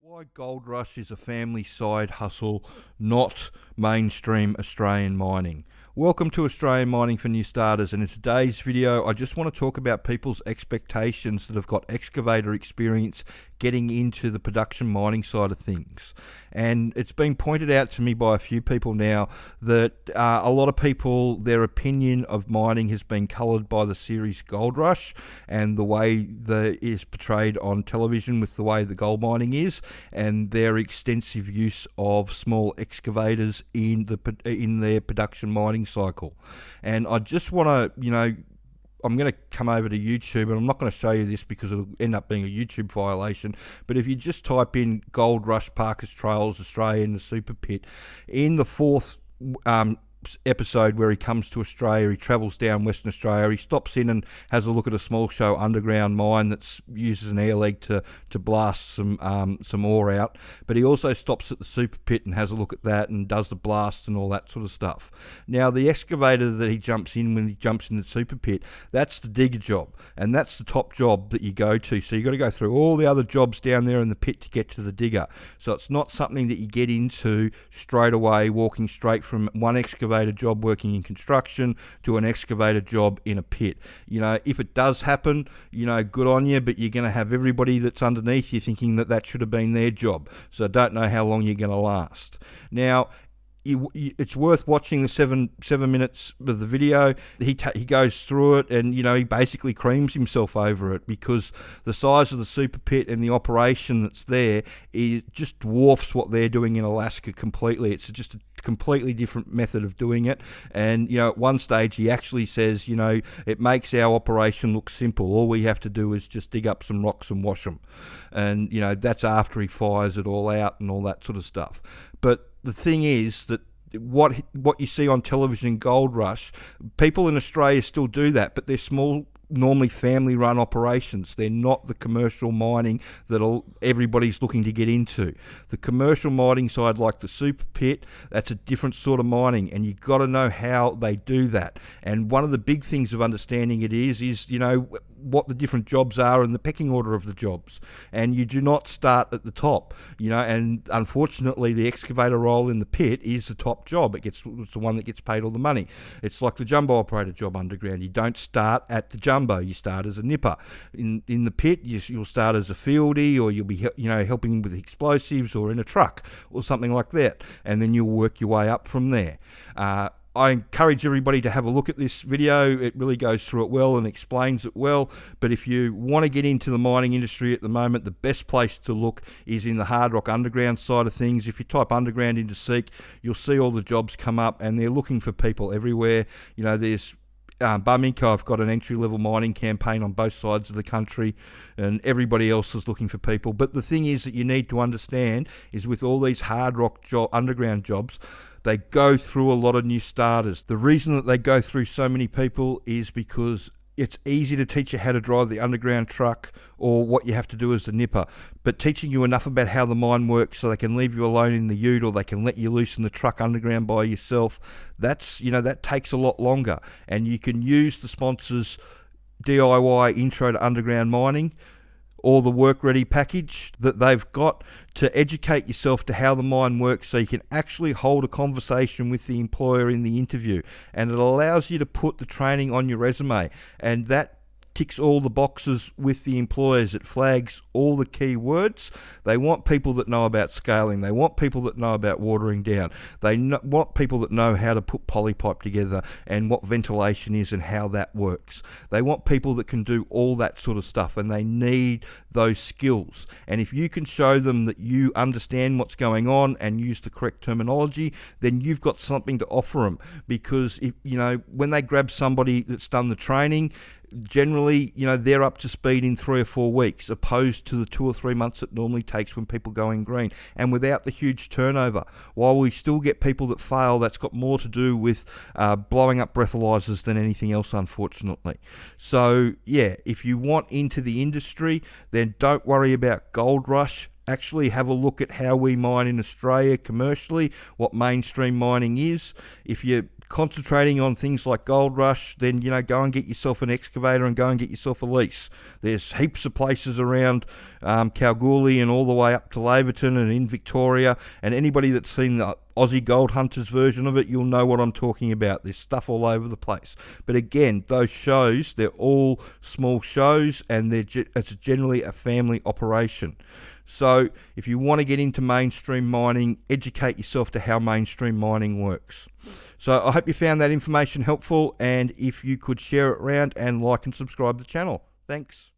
Why Goldrush is a family side hustle, not mainstream Australian mining. Welcome to Australian Mining for New Starters, and in today's video I just want to talk about people's expectations that have got excavator experience getting into the production mining side of things. And it's been pointed out to me by a few people now that a lot of people, their opinion of mining has been coloured by the series Goldrush and the way that is portrayed on television with the way the gold mining is, and their extensive use of small excavators in their production mining cycle. And I just want to, I'm going to come over to YouTube, and I'm not going to show you this because it'll end up being a YouTube violation, but if you just type in Goldrush Parker's Trails Australia in the Super Pit, in the fourth episode where he comes to Australia, he travels down Western Australia, he stops in and has a look at a small show underground mine that uses an air leg to blast some ore out, but he also stops at the Super Pit and has a look at that and does the blast and all that sort of stuff. Now the excavator that he jumps in when he jumps in the Super Pit, that's the digger job, and that's the top job that you go to, so you've got to go through all the other jobs down there in the pit to get to the digger. So it's not something that you get into straight away, walking straight from one excavator job working in construction to an excavator job in a pit. If it does happen, good on you, but you're going to have everybody that's underneath you thinking that should have been their job. So I don't know how long you're going to last. Now, it's worth watching the seven minutes of the video. He goes through it, and he basically creams himself over it because the size of the Super Pit and the operation that's there just dwarfs what they're doing in Alaska completely. It's just a completely different method of doing it, and at one stage he actually says, it makes our operation look simple. All we have to do is just dig up some rocks and wash them, and that's after he fires it all out and all that sort of stuff. But the thing is that what you see on television in Goldrush, people in Australia still do that, but they're small, normally family-run operations. They're not the commercial mining that everybody's looking to get into. The commercial mining side, like the Super Pit, that's a different sort of mining, and you've got to know how they do that. And one of the big things of understanding it is what the different jobs are and the pecking order of the jobs. And you do not start at the top, and unfortunately the excavator role in the pit is the top job. It's the one that gets paid all the money. It's like the jumbo operator job underground. You don't start at the jumbo, you start as a nipper. In the pit, you'll start as a fieldy, or you'll be helping with explosives, or in a truck or something like that, and then you'll work your way up from there. I encourage everybody to have a look at this video. It really goes through it well and explains it well. But if you want to get into the mining industry at the moment, the best place to look is in the hard rock underground side of things. If you type underground into Seek, you'll see all the jobs come up, and they're looking for people everywhere. There's Bumminko have got an entry-level mining campaign on both sides of the country, and everybody else is looking for people. But the thing is that you need to understand is with all these hard rock underground jobs, they go through a lot of new starters. The reason that they go through so many people is because it's easy to teach you how to drive the underground truck or what you have to do as a nipper, but teaching you enough about how the mine works so they can leave you alone in the ute, or they can let you loose in the truck underground by yourself, that takes a lot longer. And you can use the sponsors' DIY Intro to Underground Mining or the Work Ready package that they've got to educate yourself to how the mine works, so you can actually hold a conversation with the employer in the interview. And it allows you to put the training on your resume, and that ticks all the boxes with the employers. It flags all the key words. They want people that know about scaling. They want people that know about watering down. They want people that know how to put polypipe together and what ventilation is and how that works. They want people that can do all that sort of stuff, and they need those skills. And if you can show them that you understand what's going on and use the correct terminology, then you've got something to offer them. Because when they grab somebody that's done the training, generally, they're up to speed in 3 or 4 weeks, opposed to the 2 or 3 months it normally takes when people go in green. And without the huge turnover, while we still get people that fail, that's got more to do with blowing up breathalyzers than anything else, unfortunately. So, yeah, if you want into the industry, then don't worry about Goldrush. Actually have a look at how we mine in Australia commercially, what mainstream mining is. If you're concentrating on things like Goldrush, then, you know, go and get yourself an excavator and go and get yourself a lease. There's heaps of places around Kalgoorlie and all the way up to Laverton and in Victoria, and anybody that's seen the Aussie Gold Hunters version of it, you'll know what I'm talking about. There's stuff all over the place. But again, those shows, they're all small shows, and it's generally a family operation. So if you want to get into mainstream mining, educate yourself to how mainstream mining works. So I hope you found that information helpful, and if you could share it around and like and subscribe to the channel. Thanks.